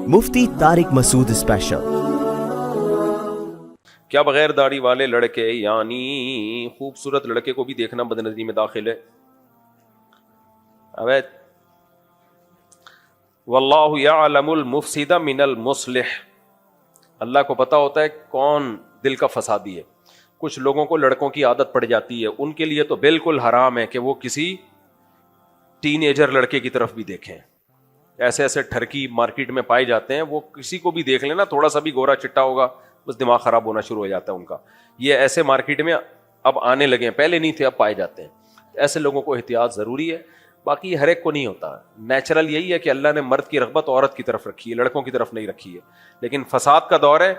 مفتی طارق مسعود special. کیا بغیر داڑھی والے لڑکے یعنی خوبصورت لڑکے کو بھی دیکھنا بدنظری میں داخل ہے؟ اوید واللہ یعلم المفسد من المصلح، اللہ کو پتا ہوتا ہے کون دل کا فسادی ہے۔ کچھ لوگوں کو لڑکوں کی عادت پڑ جاتی ہے، ان کے لیے تو بالکل حرام ہے کہ وہ کسی ٹین ایجر لڑکے کی طرف بھی دیکھیں۔ ایسے ایسے ٹھرکی مارکیٹ میں پائے جاتے ہیں، وہ کسی کو بھی دیکھ لینا تھوڑا سا بھی گورا چٹا ہوگا بس دماغ خراب ہونا شروع ہو جاتا ہے ان کا۔ یہ ایسے مارکیٹ میں اب آنے لگے ہیں، پہلے نہیں تھے اب پائے جاتے ہیں۔ ایسے لوگوں کو احتیاط ضروری ہے، باقی ہر ایک کو نہیں ہوتا۔ نیچرل یہی ہے کہ اللہ نے مرد کی رغبت عورت کی طرف رکھی ہے، لڑکوں کی طرف نہیں رکھی ہے۔ لیکن فساد کا دور ہے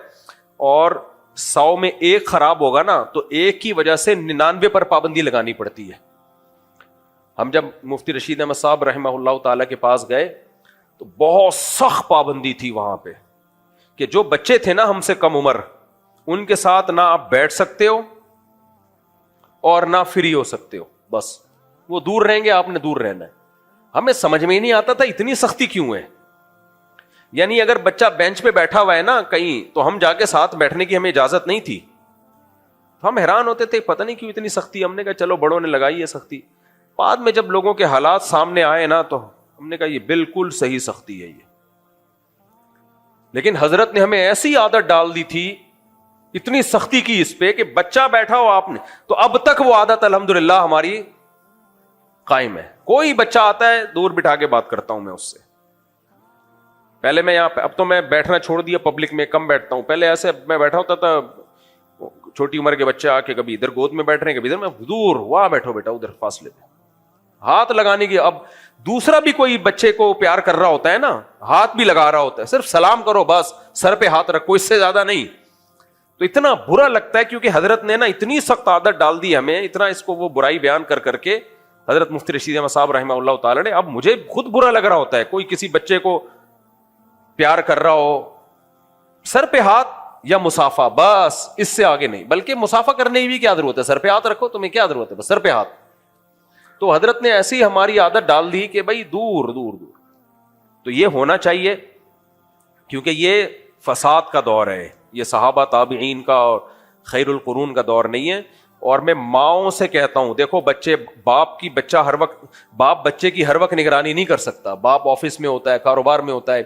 اور 100 میں ایک خراب ہوگا نا تو ایک کی وجہ سے 99 پر پابندی لگانی پڑتی ہے۔ ہم جب مفتی رشید احمد صاحب رحمہ اللہ تعالیٰ کے پاس گئے تو بہت سخت پابندی تھی وہاں پہ کہ جو بچے تھے نا ہم سے کم عمر، ان کے ساتھ نہ آپ بیٹھ سکتے ہو اور نہ فری ہو سکتے ہو، بس وہ دور رہیں گے، آپ نے دور رہنا ہے۔ ہمیں سمجھ میں ہی نہیں آتا تھا اتنی سختی کیوں ہے۔ یعنی اگر بچہ بینچ پہ بیٹھا ہوا ہے نا کہیں تو ہم جا کے ساتھ بیٹھنے کی ہمیں اجازت نہیں تھی۔ ہم حیران ہوتے تھے پتہ نہیں کیوں اتنی سختی۔ ہم نے کہا چلو بڑوں نے لگائی ہے سختی۔ بعد میں جب لوگوں کے حالات سامنے آئے نا تو ہم نے کہا یہ بالکل صحیح سختی ہے یہ۔ لیکن حضرت نے ہمیں ایسی عادت ڈال دی تھی، اتنی سختی کی اس پہ کہ بچہ بیٹھا ہو آپ نے تو اب تک وہ عادت الحمدللہ ہماری قائم ہے۔ کوئی بچہ آتا ہے دور بٹھا کے بات کرتا ہوں میں اس سے۔ پہلے میں یہاں اب تو میں بیٹھنا چھوڑ دیا، پبلک میں کم بیٹھتا ہوں۔ پہلے ایسے میں بیٹھا ہوتا تھا، چھوٹی عمر کے بچے آ کے کبھی ادھر گود میں بیٹھ رہے ہیں کبھی ادھر، میں دور وہاں بیٹھو بیٹا ادھر فاصلے پہ، ہاتھ لگانے کی۔ اب دوسرا بھی کوئی بچے کو پیار کر رہا ہوتا ہے نا، ہاتھ بھی لگا رہا ہوتا ہے، صرف سلام کرو بس، سر پہ ہاتھ رکھو، اس سے زیادہ نہیں۔ تو اتنا برا لگتا ہے کیونکہ حضرت نے نا اتنی سخت عادت ڈال دی ہمیں، اتنا اس کو وہ برائی بیان کر کر کے حضرت مفتی رشید احمد صاحب رحمہ اللہ تعالی نے۔ اب مجھے خود برا لگ رہا ہوتا ہے کوئی کسی بچے کو پیار کر رہا ہو، سر پہ ہاتھ یا مسافہ، بس اس سے آگے نہیں۔ بلکہ مسافہ کرنے کی بھی کیا ضرورت ہے، سر پہ ہاتھ رکھو، تمہیں کیا ضرورت ہے، بس سر پہ ہاتھ۔ تو حضرت نے ایسی ہماری عادت ڈال دی کہ بھائی دور دور دور۔ تو یہ ہونا چاہیے کیونکہ یہ فساد کا دور ہے، یہ صحابہ تابعین کا اور خیر القرون کا دور نہیں ہے۔ اور میں ماؤں سے کہتا ہوں دیکھو بچے، باپ بچے کی ہر وقت نگرانی نہیں کر سکتا، باپ آفس میں ہوتا ہے، کاروبار میں ہوتا ہے۔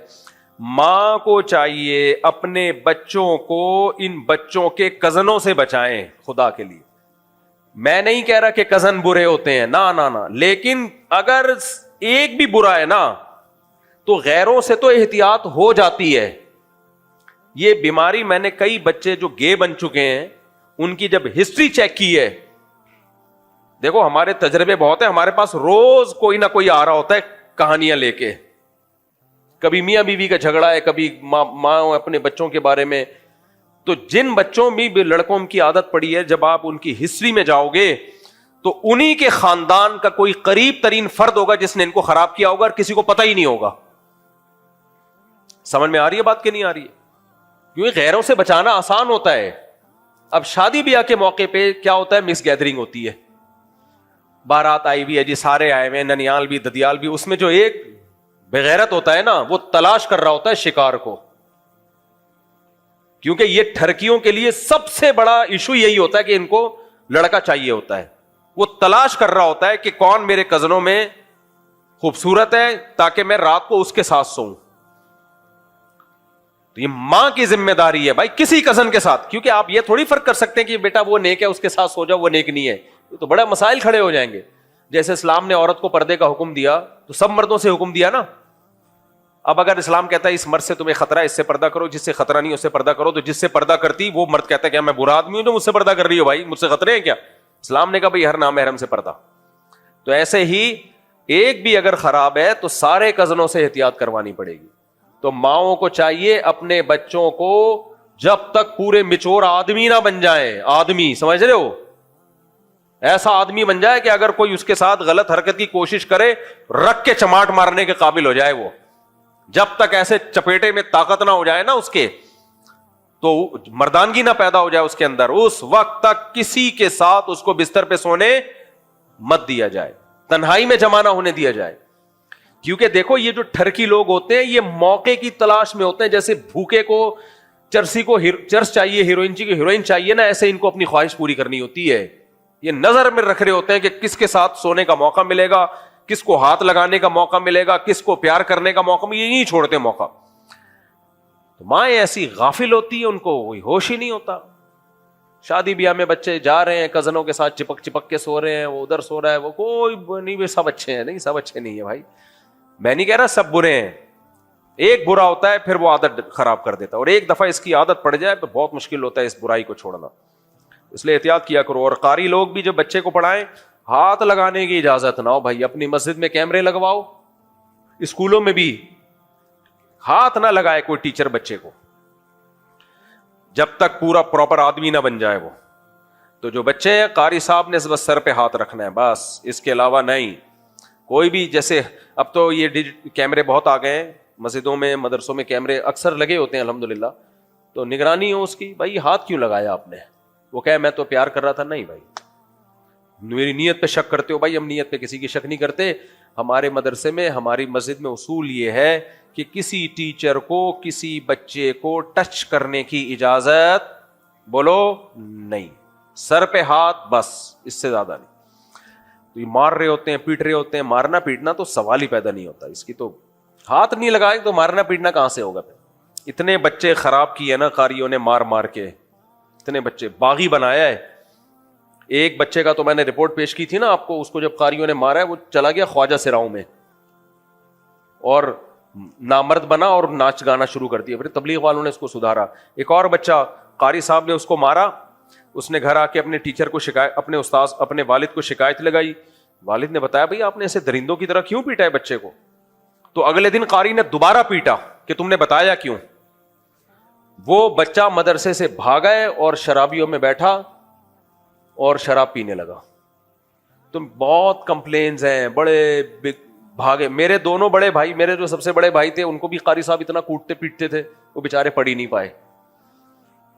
ماں کو چاہیے اپنے بچوں کو ان بچوں کے کزنوں سے بچائیں خدا کے لیے۔ میں نہیں کہہ رہا کہ کزن برے ہوتے ہیں، نہ نہ نہ، لیکن اگر ایک بھی برا ہے نا تو غیروں سے تو احتیاط ہو جاتی ہے۔ یہ بیماری میں نے کئی بچے جو گے بن چکے ہیں ان کی جب ہسٹری چیک کی ہے، دیکھو ہمارے تجربے بہت ہیں، ہمارے پاس روز کوئی نہ کوئی آ رہا ہوتا ہے کہانیاں لے کے، کبھی میاں بیوی کا جھگڑا ہے، کبھی ماں اپنے بچوں کے بارے میں۔ تو جن بچوں میں بھی لڑکوں کی عادت پڑی ہے، جب آپ ان کی ہسٹری میں جاؤ گے تو انہی کے خاندان کا کوئی قریب ترین فرد ہوگا جس نے ان کو خراب کیا ہوگا اور کسی کو پتہ ہی نہیں ہوگا۔ سمجھ میں آ رہی ہے بات کہ نہیں آ رہی ہے؟ کیونکہ غیروں سے بچانا آسان ہوتا ہے۔ اب شادی بیاہ کے موقع پہ کیا ہوتا ہے، مکس گیدرنگ ہوتی ہے، بارات آئی بھی ہے جی، سارے آئے ہوئے، ننیال بھی ددیال بھی، اس میں جو ایک بغیرت ہوتا ہے نا وہ تلاش کر رہا ہوتا ہے شکار کو۔ کیونکہ یہ ٹھرکیوں کے لیے سب سے بڑا ایشو یہی ہوتا ہے کہ ان کو لڑکا چاہیے ہوتا ہے، وہ تلاش کر رہا ہوتا ہے کہ کون میرے کزنوں میں خوبصورت ہے تاکہ میں رات کو اس کے ساتھ سوؤں۔ تو یہ ماں کی ذمہ داری ہے بھائی کسی کزن کے ساتھ، کیونکہ آپ یہ تھوڑی فرق کر سکتے ہیں کہ بیٹا وہ نیک ہے اس کے ساتھ سو جاؤ، وہ نیک نہیں ہے، تو بڑا مسائل کھڑے ہو جائیں گے۔ جیسے اسلام نے عورت کو پردے کا حکم دیا تو سب مردوں سے حکم دیا نا۔ اب اگر اسلام کہتا ہے اس مرد سے تمہیں خطرہ ہے اس سے پردہ کرو، جس سے خطرہ نہیں اس سے پردہ کرو، تو جس سے پردہ کرتی وہ مرد کہتا ہے کہ میں برا آدمی ہوں جو مجھ سے پردہ کر رہی ہو، بھائی مجھ سے خطرے ہیں کیا؟ اسلام نے کہا بھائی ہر نامحرم سے پردہ۔ تو ایسے ہی ایک بھی اگر خراب ہے تو سارے کزنوں سے احتیاط کروانی پڑے گی۔ تو ماؤں کو چاہیے اپنے بچوں کو جب تک پورے میچور آدمی نہ بن جائیں، آدمی سمجھ رہے ہو، ایسا آدمی بن جائے کہ اگر کوئی اس کے ساتھ غلط حرکت کی کوشش کرے رکھ کے چماٹ مارنے کے قابل ہو جائے، وہ جب تک ایسے چپیٹے میں طاقت نہ ہو جائے نا اس کے، تو مردانگی نہ پیدا ہو جائے اس کے اندر، اس وقت تک کسی کے ساتھ اس کو بستر پہ سونے مت دیا جائے، تنہائی میں جمع نہ ہونے دیا جائے۔ کیونکہ دیکھو یہ جو ٹھرکی لوگ ہوتے ہیں یہ موقع کی تلاش میں ہوتے ہیں, جیسے بھوکے کو چرسی کو چرس چاہیے, ہیروئن چاہیے نا, ایسے ان کو اپنی خواہش پوری کرنی ہوتی ہے. یہ نظر میں رکھ رہے ہوتے ہیں کہ کس کے ساتھ سونے کا موقع ملے گا, کس کو ہاتھ لگانے کا موقع ملے گا, کس کو پیار کرنے کا موقع ملے گا, یہ نہیں چھوڑتے موقع. تو مائیں ایسی غافل ہوتی ہے, ان کو کوئی ہوش ہی نہیں ہوتا. شادی بیاہ میں بچے جا رہے ہیں کزنوں کے ساتھ چپک چپک کے سو رہے ہیں, وہ ادھر سو رہا ہے, وہ کوئی نہیں, سب اچھے ہیں. نہیں, سب اچھے نہیں ہے بھائی, میں نہیں کہہ رہا سب برے ہیں. ایک برا ہوتا ہے پھر وہ عادت خراب کر دیتا ہے, اور ایک دفعہ اس کی عادت پڑ جائے تو بہت مشکل ہوتا ہے اس برائی کو چھوڑنا. اس لیے احتیاط کیا کرو. اور قاری لوگ بھی جب بچے کو پڑھائیں ہاتھ لگانے کی اجازت نہ ہو بھائی. اپنی مسجد میں کیمرے لگواؤ, اسکولوں میں بھی ہاتھ نہ لگائے کوئی ٹیچر بچے کو جب تک پورا پراپر آدمی نہ بن جائے وہ. تو جو بچے ہیں قاری صاحب نے بس سر پہ ہاتھ رکھنا ہے بس, اس کے علاوہ نہیں. کوئی بھی جیسے اب تو یہ کیمرے بہت آ گئے ہیں, مسجدوں میں مدرسوں میں کیمرے اکثر لگے ہوتے ہیں الحمدللہ, تو نگرانی ہو اس کی. بھائی ہاتھ کیوں لگایا آپ نے؟ وہ کہے میں تو پیار کر رہا تھا. نہیں بھائی, میری نیت پہ شک کرتے ہو. بھائی ہم نیت پہ کسی کی شک نہیں کرتے. ہمارے مدرسے میں, ہماری مسجد میں اصول یہ ہے کہ کسی ٹیچر کو کسی بچے کو ٹچ کرنے کی اجازت بولو نہیں, سر پہ ہاتھ بس, اس سے زیادہ نہیں. تو یہ مار رہے ہوتے ہیں, پیٹ رہے ہوتے ہیں. مارنا پیٹنا تو سوال ہی پیدا نہیں ہوتا اس کی. تو ہاتھ نہیں لگائے تو مارنا پیٹنا کہاں سے ہوگا؟ اتنے بچے خراب کیے نا قاریوں نے مار مار کے, اتنے بچے باغی بنایا ہے. ایک بچے کا تو میں نے رپورٹ پیش کی تھی نا آپ کو, اس کو جب قاریوں نے مارا ہے وہ چلا گیا خواجہ سراؤں میں اور نامرد بنا اور ناچ گانا شروع کر دیا. پھر تبلیغ والوں نے اس کو سدھارا. ایک اور بچہ قاری صاحب نے اس کو مارا, اس نے گھر آ کے اپنے ٹیچر کو شکایت, اپنے استاذ اپنے والد کو شکایت لگائی. والد نے بتایا بھئی آپ نے ایسے درندوں کی طرح کیوں پیٹا ہے بچے کو؟ تو اگلے دن قاری نے دوبارہ پیٹا کہ تم نے بتایا کیوں. وہ بچہ مدرسے سے بھاگا ہے اور شرابیوں میں بیٹھا اور شراب پینے لگا. تو بہت کمپلینز ہیں, بڑے بھاگے. میرے دونوں بڑے بھائی, میرے جو سب سے بڑے بھائی تھے, ان کو بھی قاری صاحب اتنا کوٹتے پیٹتے تھے, وہ بےچارے پڑھ ہی نہیں پائے.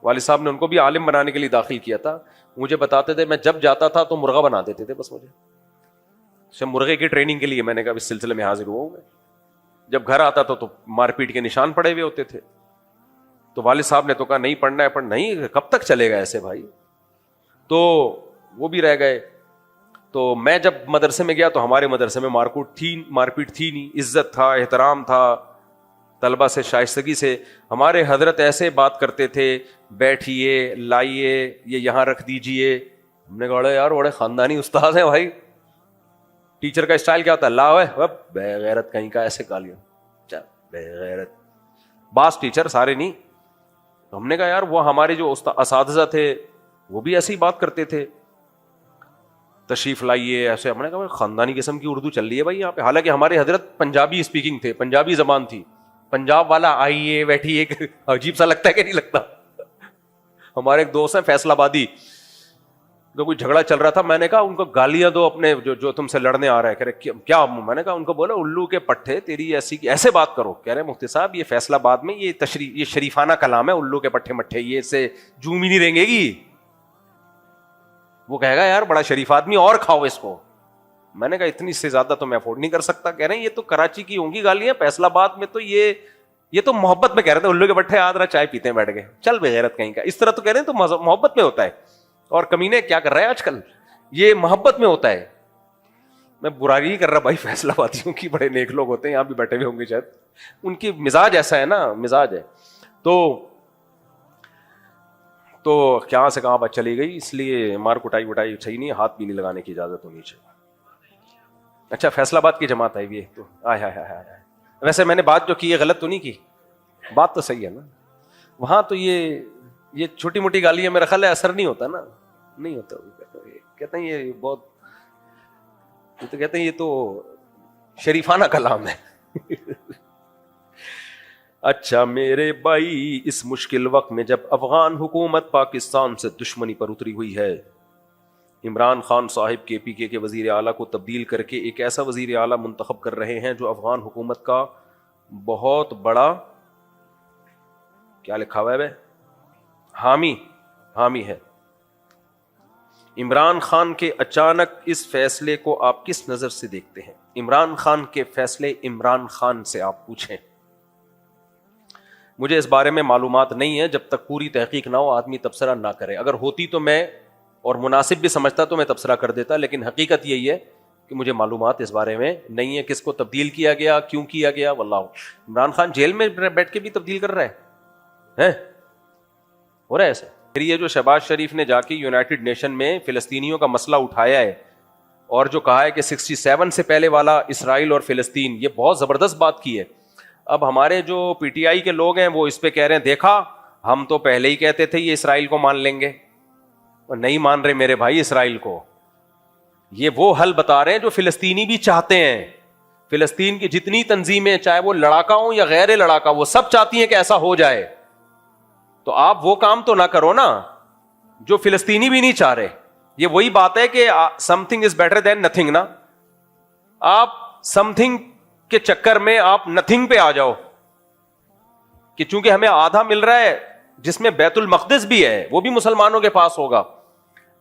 والد صاحب نے ان کو بھی عالم بنانے کے لیے داخل کیا تھا. مجھے بتاتے تھے میں جب جاتا تھا تو مرغا بنا دیتے تھے بس مجھے مرغے کی ٹریننگ کے لیے. میں نے کہا اس سلسلے میں حاضر ہوا ہوں میں. جب گھر آتا تھا تو مار پیٹ کے نشان پڑے ہوئے ہوتے تھے. تو والد صاحب نے تو کہا نہیں پڑھنا ہے, پڑھ نہیں, کب تک چلے گا ایسے بھائی. تو وہ بھی رہ گئے. تو میں جب مدرسے میں گیا تو ہمارے مدرسے میں مار پیٹ تھی نہیں, عزت تھا, احترام تھا, طلبہ سے شائستگی سے. ہمارے حضرت ایسے بات کرتے تھے, بیٹھیے, لائیے, یہ یہاں رکھ دیجئے. ہم نے کہا یار بڑے خاندانی استاد ہیں بھائی. ٹیچر کا اسٹائل کیا ہوتا ہے؟ لا ہے بے غیرت کہیں کا, ایسے گالیاں, بے غیرت. بعض ٹیچر, سارے نہیں. ہم نے کہا یار وہ ہمارے جو اساتذہ تھے وہ بھی ایسی بات کرتے تھے, تشریف لائیے ایسے. ہم نے کہا خاندانی قسم کی اردو چل رہی ہے بھائی یہاں پہ. حالانکہ ہمارے حضرت پنجابی اسپیکنگ تھے, پنجابی زبان تھی. پنجاب والا آئیے بیٹھیے عجیب سا لگتا ہے کہ نہیں لگتا. ہمارے ایک دوست ہیں فیصل آبادی, تو کوئی جھگڑا چل رہا تھا. میں نے کہا ان کو گالیاں دو اپنے جو تم سے لڑنے آ رہا ہے. کہہ رہے کیا؟ میں نے کہا ان کو بولا الو کے پٹھے تیری ایسی ایسے بات کرو. کہہ رہے مفتی صاحب یہ فیصل آباد میں یہ شریفانہ کلام ہے, الو کے پٹھے مٹھے, یہ سے جوم ہی نہیں رہیں گے گی. وہ کہے گا یار بڑا شریف آدمی اور کھاؤ اس کو. میں نے کہا اتنی سے زیادہ تو میں افورڈ نہیں کر سکتا. کہہ رہے ہیں یہ تو کراچی کی ہوں گی گالیاں, فیصل آباد میں تو یہ تو محبت میں کہہ رہے تھے الو کے پٹھے آدھا چائے پیتے ہیں بیٹھ گئے, چل بے غیرت کہیں کا. اس طرح تو کہہ رہے ہیں تو محبت میں ہوتا ہے. اور کمینے کیا کر رہا ہے آج کل, یہ محبت میں ہوتا ہے. میں برائی نہیں کر رہا بھائی, فیصل آبادیوں کی بڑے نیک لوگ ہوتے ہیں, یہاں بھی بیٹھے ہوئے ہوں گے شاید, ان کی مزاج ایسا ہے نا, مزاج ہے. تو کہاں سے کہاں بات چلی گئی. اس لیے مار کٹائی وٹائی صحیح نہیں, ہاتھ بھی نہیں لگانے کی اجازت ہونی چاہیے. اچھا فیصل آباد کی جماعت ہے یہ تو, ویسے میں نے بات جو کی ہے غلط تو نہیں کی, بات تو صحیح ہے نا. وہاں تو یہ چھوٹی موٹی گالیاں میرا خیال ہے اثر نہیں ہوتا نا, نہیں ہوتا. کہتے ہیں یہ بہت, یہ تو کہتے ہیں یہ تو شریفانہ کلام ہے. اچھا میرے بھائی, اس مشکل وقت میں جب افغان حکومت پاکستان سے دشمنی پر اتری ہوئی ہے, عمران خان صاحب کے پی کے وزیر اعلیٰ کو تبدیل کر کے ایک ایسا وزیر اعلیٰ منتخب کر رہے ہیں جو افغان حکومت کا بہت بڑا, کیا لکھا ہوا ہے, حامی ہے. عمران خان کے اچانک اس فیصلے کو آپ کس نظر سے دیکھتے ہیں؟ عمران خان کے فیصلے عمران خان سے آپ پوچھیں. مجھے اس بارے میں معلومات نہیں ہے، جب تک پوری تحقیق نہ ہو آدمی تبصرہ نہ کرے. اگر ہوتی تو میں اور مناسب بھی سمجھتا تو میں تبصرہ کر دیتا، لیکن حقیقت یہی ہے کہ مجھے معلومات اس بارے میں نہیں ہے، کس کو تبدیل کیا گیا، کیوں کیا گیا، واللہ. عمران خان جیل میں بیٹھ کے بھی تبدیل کر رہا ہے، ہو رہا ہے ایسا. پھر یہ جو شہباز شریف نے جا کے یونائٹڈ نیشن میں فلسطینیوں کا مسئلہ اٹھایا ہے اور جو کہا ہے کہ 67 سے پہلے والا اسرائیل اور فلسطین، یہ بہت زبردست بات کی ہے. اب ہمارے جو پی ٹی آئی کے لوگ ہیں وہ اس پہ کہہ رہے ہیں دیکھا ہم تو پہلے ہی کہتے تھے یہ اسرائیل کو مان لیں گے، اور نہیں مان رہے میرے بھائی اسرائیل کو. یہ وہ حل بتا رہے ہیں جو فلسطینی بھی چاہتے ہیں. فلسطین کی جتنی تنظیمیں چاہے وہ لڑاکا ہوں یا غیر لڑاکا، وہ سب چاہتی ہیں کہ ایسا ہو جائے. تو آپ وہ کام تو نہ کرو نا جو فلسطینی بھی نہیں چاہ رہے. یہ وہی بات ہے کہ some thing is better than nothing نا. آپ سم تھنگ کے چکر میں آپ نتھنگ پہ آ جاؤ کہ چونکہ ہمیں آدھا مل رہا ہے جس میں بیت المقدس بھی ہے، وہ بھی مسلمانوں کے پاس ہوگا،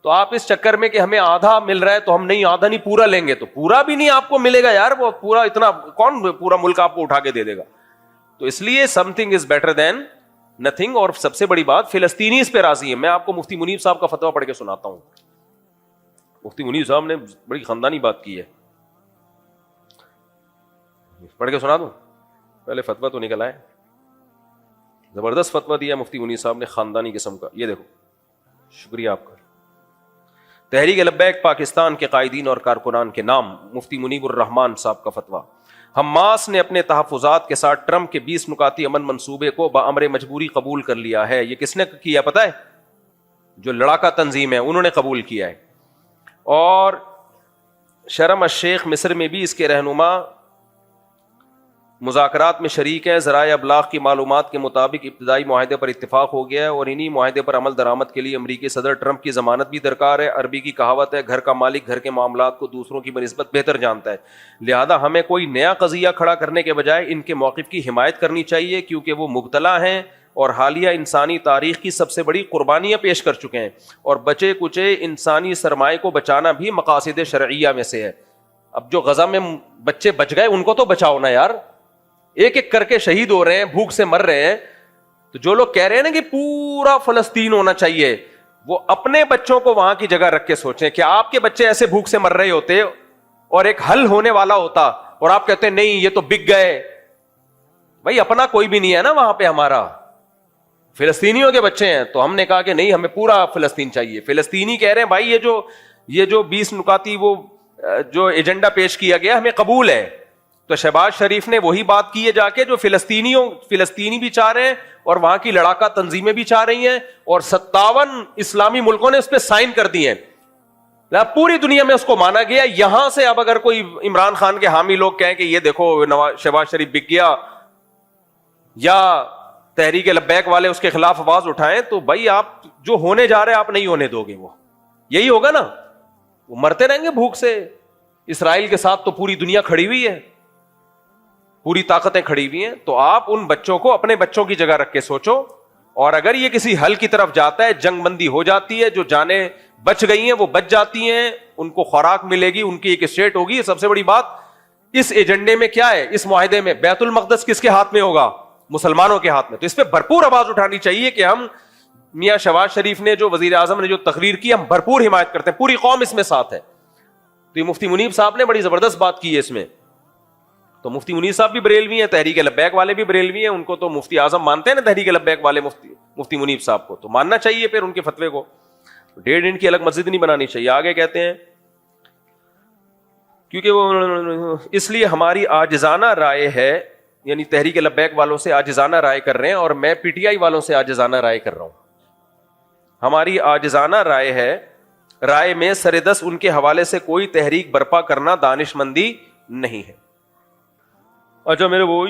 تو آپ اس چکر میں کہ ہمیں آدھا مل رہا ہے تو ہم نہیں آدھا نہیں پورا لیں گے، تو پورا بھی نہیں آپ کو ملے گا یار. وہ پورا اتنا کون پورا ملک آپ کو اٹھا کے دے دے گا؟ تو اس لیے some thing is better than nothing. اور سب سے بڑی بات فلسطینی اس پہ راضی ہے. میں آپ کو مفتی منیب صاحب کا فتویٰ پڑھ کے سناتا ہوں. مفتی منیب صاحب نے بڑی خاندانی بات کی ہے، پڑھ کے سنا دوں؟ پہلے فتویٰ تو نکل آئے. زبردست فتویٰ دیا مفتی منیب صاحب نے، خاندانی قسم کا. یہ دیکھو، شکریہ آپ کا. تحریک لبیک پاکستان کے قائدین اور کارکنان کے نام، مفتی منیب الرحمان صاحب کا فتویٰ. حماس نے اپنے تحفظات کے ساتھ ٹرمپ کے 20 نکاتی امن منصوبے کو بامر مجبوری قبول کر لیا ہے. یہ کس نے کیا پتہ ہے؟ جو لڑاکا تنظیم ہے انہوں نے قبول کیا ہے. اور شرم الشیخ مصر میں بھی اس کے رہنما مذاکرات میں شریک ہیں. ذرائع ابلاغ کی معلومات کے مطابق ابتدائی معاہدے پر اتفاق ہو گیا ہے اور انہی معاہدے پر عمل درآمد کے لیے امریکی صدر ٹرمپ کی ضمانت بھی درکار ہے. عربی کی کہاوت ہے گھر کا مالک گھر کے معاملات کو دوسروں کی بنسبت بہتر جانتا ہے. لہذا ہمیں کوئی نیا قضیہ کھڑا کرنے کے بجائے ان کے موقف کی حمایت کرنی چاہیے، کیونکہ وہ مبتلا ہیں اور حالیہ انسانی تاریخ کی سب سے بڑی قربانیاں پیش کر چکے ہیں، اور بچے کچے انسانی سرمائے کو بچانا بھی مقاصد شرعیہ میں سے ہے. اب جو غزہ میں بچے بچ گئے ان کو تو بچاؤ نا یار. ایک ایک کر کے شہید ہو رہے ہیں، بھوک سے مر رہے ہیں. تو جو لوگ کہہ رہے ہیں نا کہ پورا فلسطین ہونا چاہیے، وہ اپنے بچوں کو وہاں کی جگہ رکھ کے سوچیں کہ آپ کے بچے ایسے بھوک سے مر رہے ہوتے اور ایک حل ہونے والا ہوتا، اور آپ کہتے ہیں نہیں یہ تو بک گئے. بھائی اپنا کوئی بھی نہیں ہے نا وہاں پہ، ہمارا فلسطینیوں کے بچے ہیں. تو ہم نے کہا کہ نہیں ہمیں پورا فلسطین چاہیے. فلسطینی کہہ رہے ہیں بھائی یہ جو 20 نکاتی وہ جو ایجنڈا پیش کیا گیا ہمیں قبول ہے. تو شہباز شریف نے وہی بات کی ہے جا کے جو فلسطینی بھی چاہ رہے ہیں اور وہاں کی لڑاکا تنظیمیں بھی چاہ رہی ہیں، اور 57 اسلامی ملکوں نے اس پہ سائن کر دی ہیں. پوری دنیا میں اس کو مانا گیا. یہاں سے اب اگر کوئی عمران خان کے حامی لوگ کہیں کہ یہ دیکھو شہباز شریف بک گیا، یا تحریک لبیک والے اس کے خلاف آواز اٹھائیں، تو بھائی آپ جو ہونے جا رہے ہیں آپ نہیں ہونے دو گے. وہ یہی ہوگا نا، وہ مرتے رہیں گے بھوک سے. اسرائیل کے ساتھ تو پوری دنیا کھڑی ہوئی ہے، پوری طاقتیں کھڑی ہوئی ہیں. تو آپ ان بچوں کو اپنے بچوں کی جگہ رکھ کے سوچو، اور اگر یہ کسی حل کی طرف جاتا ہے، جنگ بندی ہو جاتی ہے، جو جانیں بچ گئی ہیں وہ بچ جاتی ہیں، ان کو خوراک ملے گی، ان کی ایک اسٹیٹ ہوگی. سب سے بڑی بات اس ایجنڈے میں کیا ہے، اس معاہدے میں بیت المقدس کس کے ہاتھ میں ہوگا؟ مسلمانوں کے ہاتھ میں. تو اس پہ بھرپور آواز اٹھانی چاہیے کہ ہم میاں شہباز شریف نے جو وزیر اعظم نے جو تقریر کی ہم بھرپور حمایت کرتے ہیں، پوری قوم اس میں ساتھ ہے. تو یہ مفتی منیب صاحب نے بڑی زبردست بات کی ہے اس میں. تو مفتی منیب صاحب بھی بریلوی ہیں، تحریک لبیک والے بھی بریلوی ہیں، ان کو تو مفتی اعظم مانتے ہیں نا تحریک لبیک والے. مفتی منیب صاحب کو تو ماننا چاہیے پھر ان کے فتوے کو. 1.5 انچ کی الگ مسجد نہیں بنانی چاہیے. آگے کہتے ہیں کیونکہ وہ اس لیے ہماری عاجزانہ رائے ہے، یعنی تحریک لبیک والوں سے عاجزانہ رائے کر رہے ہیں، اور میں پی ٹی آئی والوں سے عاجزانہ رائے کر رہا ہوں. ہماری عاجزانہ رائے ہے، رائے میں سردست ان کے حوالے سے کوئی تحریک برپا کرنا دانش مندی نہیں ہے. اچھا میرے وہ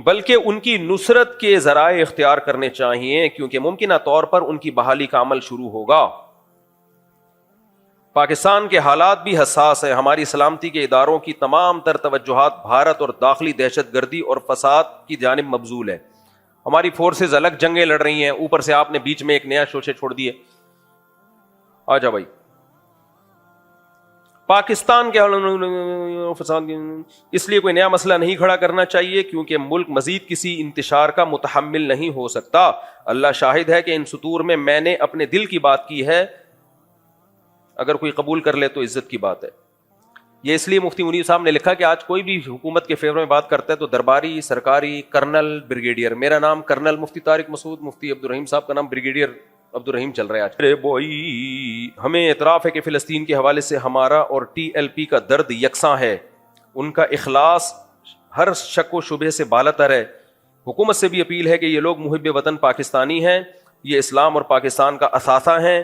بلکہ ان کی نصرت کے ذرائع اختیار کرنے چاہیے، کیونکہ ممکنہ طور پر ان کی بحالی کا عمل شروع ہوگا. پاکستان کے حالات بھی حساس ہیں. ہماری سلامتی کے اداروں کی تمام تر توجہات بھارت اور داخلی دہشت گردی اور فساد کی جانب مبذول ہے. ہماری فورسز الگ جنگیں لڑ رہی ہیں، اوپر سے آپ نے بیچ میں ایک نیا شوشے چھوڑ دیے. آجا بھائی پاکستان کے فساد، اس لیے کوئی نیا مسئلہ نہیں کھڑا کرنا چاہیے کیونکہ ملک مزید کسی انتشار کا متحمل نہیں ہو سکتا. اللہ شاہد ہے کہ ان سطور میں نے اپنے دل کی بات کی ہے، اگر کوئی قبول کر لے تو عزت کی بات ہے. یہ اس لیے مفتی منیر صاحب نے لکھا کہ آج کوئی بھی حکومت کے فیور میں بات کرتا ہے تو درباری، سرکاری، کرنل، بریگیڈیئر. میرا نام کرنل مفتی طارق مسعود، مفتی عبدالرحیم صاحب کا نام بریگیڈیئر عبدالرحیم چل رہا ہے آج. ارے بوئی، ہمیں اعتراف ہے کہ فلسطین کے حوالے سے ہمارا اور ٹی ایل پی کا درد یکساں ہے. ان کا اخلاص ہر شک و شبہ سے بالاتر ہے. حکومت سے بھی اپیل ہے کہ یہ لوگ محب وطن پاکستانی ہیں، یہ اسلام اور پاکستان کا اثاثہ ہیں،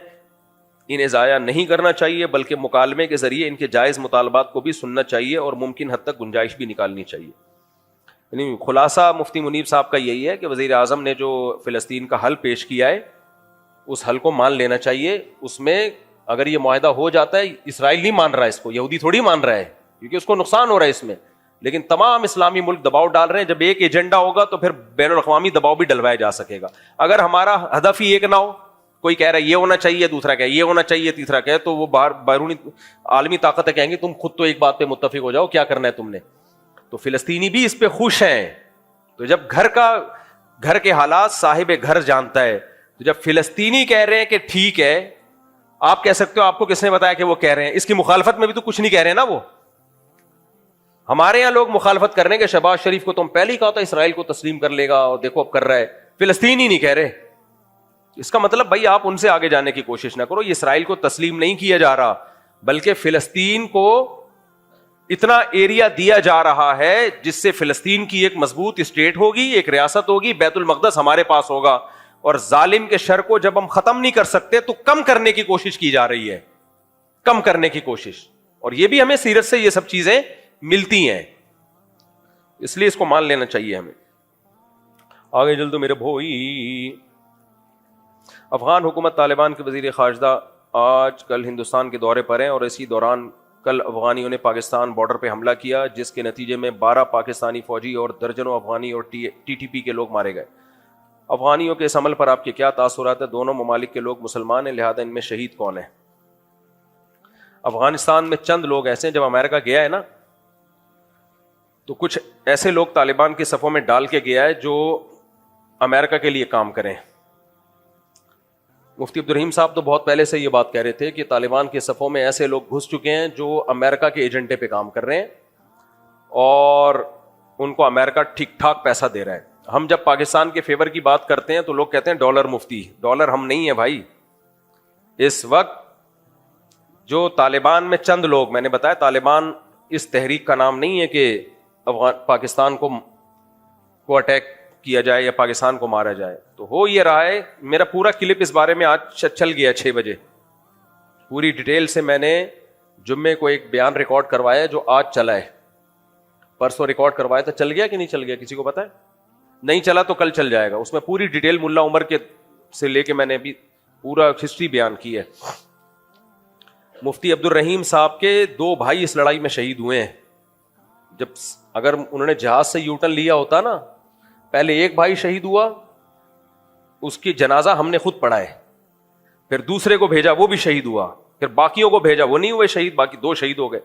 انہیں ضائع نہیں کرنا چاہیے بلکہ مکالمے کے ذریعے ان کے جائز مطالبات کو بھی سننا چاہیے اور ممکن حد تک گنجائش بھی نکالنی چاہیے. یعنی خلاصہ مفتی منیر صاحب کا یہی ہے کہ وزیر اعظم نے جو فلسطین کا حل پیش کیا ہے اس حل کو مان لینا چاہیے. اس میں اگر یہ معاہدہ ہو جاتا ہے، اسرائیل نہیں مان رہا ہے اس کو، یہودی تھوڑی مان رہا ہے کیونکہ اس کو نقصان ہو رہا ہے اس میں، لیکن تمام اسلامی ملک دباؤ ڈال رہے ہیں. جب ایک ایجنڈا ہوگا تو پھر بین الاقوامی دباؤ بھی ڈلوایا جا سکے گا. اگر ہمارا ہدف ہی ایک نہ ہو، کوئی کہہ رہا ہے یہ ہونا چاہیے، دوسرا کہے یہ ہونا چاہیے، تیسرا کہے، تو وہ بیرونی عالمی طاقتیں کہیں گے تم خود تو ایک بات پہ متفق ہو جاؤ، کیا کرنا ہے تم نے. تو فلسطینی بھی اس پہ خوش ہیں. تو جب گھر کے حالات صاحب گھر جانتا ہے، تو جب فلسطینی کہہ رہے ہیں کہ ٹھیک ہے، آپ کہہ سکتے ہو آپ کو کس نے بتایا کہ وہ کہہ رہے ہیں؟ اس کی مخالفت میں بھی تو کچھ نہیں کہہ رہے ہیں نا. وہ ہمارے یہاں لوگ مخالفت کر رہے ہیں کہ شہباز شریف کو تم پہلے ہی کہا تھا اسرائیل کو تسلیم کر لے گا اور دیکھو اب کر رہا ہے. فلسطین ہی نہیں کہہ رہے. اس کا مطلب بھائی آپ ان سے آگے جانے کی کوشش نہ کرو. یہ اسرائیل کو تسلیم نہیں کیا جا رہا بلکہ فلسطین کو اتنا ایریا دیا جا رہا ہے جس سے فلسطین کی ایک مضبوط اسٹیٹ ہوگی، ایک ریاست ہوگی، بیت المقدس ہمارے پاس ہوگا. اور ظالم کے شر کو جب ہم ختم نہیں کر سکتے تو کم کرنے کی کوشش کی جا رہی ہے، کم کرنے کی کوشش. اور یہ بھی ہمیں سیرت سے یہ سب چیزیں ملتی ہیں، اس لیے اس کو مان لینا چاہیے ہمیں. آگے چل دو میرے بھائی. افغان حکومت طالبان کے وزیر خارجہ آج کل ہندوستان کے دورے پر ہیں اور اسی دوران کل افغانیوں نے پاکستان بارڈر پہ حملہ کیا جس کے نتیجے میں 12 پاکستانی فوجی اور درجنوں افغانی اور ٹی ٹی پی کے لوگ مارے گئے. افغانیوں کے اس عمل پر آپ کے کیا تاثرات ہیں؟ دونوں ممالک کے لوگ مسلمان ہیں، لہذا ان میں شہید کون ہے؟ افغانستان میں چند لوگ ایسے ہیں، جب امریکہ گیا ہے نا تو کچھ ایسے لوگ طالبان کے صفوں میں ڈال کے گیا ہے جو امریکہ کے لیے کام کریں. مفتی عبدالرحیم صاحب تو بہت پہلے سے یہ بات کہہ رہے تھے کہ طالبان کے صفوں میں ایسے لوگ گھس چکے ہیں جو امریکہ کے ایجنڈے پہ کام کر رہے ہیں اور ان کو امریکہ ٹھیک ٹھاک پیسہ دے رہا ہے. ہم جب پاکستان کے فیور کی بات کرتے ہیں تو لوگ کہتے ہیں ڈالر مفتی. ڈالر ہم نہیں ہیں بھائی. اس وقت جو طالبان میں چند لوگ، میں نے بتایا طالبان اس تحریک کا نام نہیں ہے کہ پاکستان کو اٹیک کیا جائے یا پاکستان کو مارا جائے. تو ہو یہ رہا ہے، میرا پورا کلپ اس بارے میں آج چل گیا 6 بجے، پوری ڈیٹیل سے میں نے جمعے کو ایک بیان ریکارڈ کروایا جو آج چلا ہے. پرسوں ریکارڈ کروایا تھا، چل گیا کہ نہیں چل گیا کسی کو پتا ہے؟ نہیں چلا تو کل چل جائے گا. اس میں پوری ڈیٹیل ملا عمر کے سے لے کے میں نے ابھی پورا ہسٹری بیان کی ہے. مفتی عبدالرحیم صاحب کے 2 بھائی اس لڑائی میں شہید ہوئے ہیں. جب اگر انہوں نے جہاز سے یوٹن لیا ہوتا نا، پہلے ایک بھائی شہید ہوا، اس کی جنازہ ہم نے خود پڑھا ہے، پھر دوسرے کو بھیجا وہ بھی شہید ہوا، پھر باقیوں کو بھیجا وہ نہیں ہوئے شہید، باقی 2 شہید ہو گئے.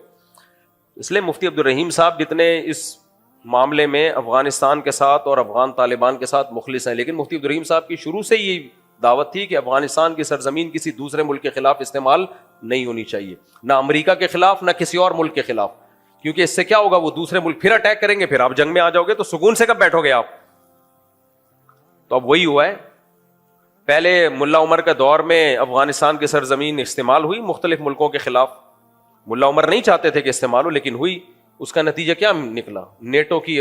اس لیے مفتی عبدالرحیم صاحب جتنے اس معاملے میں افغانستان کے ساتھ اور افغان طالبان کے ساتھ مخلص ہیں، لیکن مفتی عبدالرحیم صاحب کی شروع سے یہ دعوت تھی کہ افغانستان کی سرزمین کسی دوسرے ملک کے خلاف استعمال نہیں ہونی چاہیے، نہ امریکہ کے خلاف نہ کسی اور ملک کے خلاف، کیونکہ اس سے کیا ہوگا، وہ دوسرے ملک پھر اٹیک کریں گے، پھر آپ جنگ میں آ جاؤ گے تو سکون سے کب بیٹھو گے آپ. تو اب وہی ہوا ہے. پہلے ملا عمر کے دور میں افغانستان کی سرزمین استعمال ہوئی مختلف ملکوں کے خلاف. ملا عمر نہیں چاہتے تھے کہ استعمال ہو، لیکن ہوئی. اس کا نتیجہ کیا نکلا؟ نیٹو کی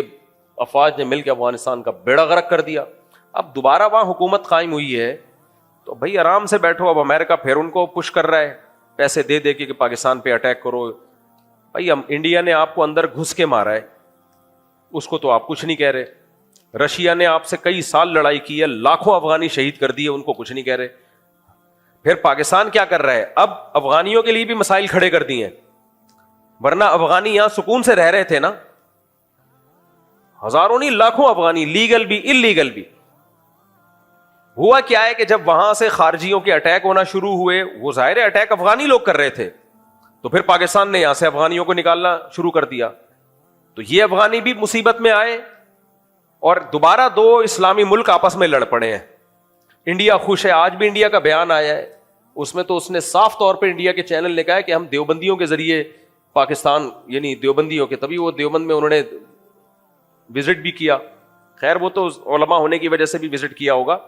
افواج نے مل کے افغانستان کا بیڑا غرق کر دیا. اب دوبارہ وہاں حکومت قائم ہوئی ہے تو بھائی آرام سے بیٹھو. اب امریکہ پھر ان کو پش کر رہا ہے پیسے دے دے کے کہ پاکستان پہ اٹیک کرو. بھائی انڈیا نے آپ کو اندر گھس کے مارا ہے، اس کو تو آپ کچھ نہیں کہہ رہے. رشیا نے آپ سے کئی سال لڑائی کی ہے، لاکھوں افغانی شہید کر دیے، ان کو کچھ نہیں کہہ رہے. پھر پاکستان کیا کر رہا ہے؟ اب افغانیوں کے لیے بھی مسائل کھڑے کر دیے ہیں، ورنہ افغانی یہاں سکون سے رہ رہے تھے نا، ہزاروں نہیں لاکھوں افغانی، لیگل بھی انلیگل بھی. ہوا کیا ہے کہ جب وہاں سے خارجیوں کے اٹیک ہونا شروع ہوئے، وہ ظاہر اٹیک افغانی لوگ کر رہے تھے، تو پھر پاکستان نے یہاں سے افغانیوں کو نکالنا شروع کر دیا. تو یہ افغانی بھی مصیبت میں آئے اور دوبارہ دو اسلامی ملک آپس میں لڑ پڑے ہیں. انڈیا خوش ہے, آج بھی انڈیا کا بیان آیا ہے, اس میں تو اس نے صاف طور پہ انڈیا کے چینل نے کہا ہے کہ ہم دیوبندیوں کے ذریعے پاکستان, یعنی دیوبندیوں کے, تبھی وہ دیوبند میں انہوں نے وزٹ بھی کیا. خیر وہ تو علماء ہونے کی وجہ سے بھی وزٹ کیا ہوگا,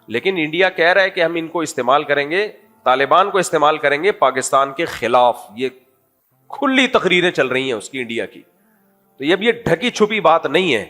لیکن انڈیا کہہ رہا ہے کہ ہم ان کو استعمال کریں گے, طالبان کو استعمال کریں گے پاکستان کے خلاف. یہ کھلی تقریریں چل رہی ہیں اس کی, انڈیا کی. تو یہ ڈھکی چھپی بات نہیں ہے,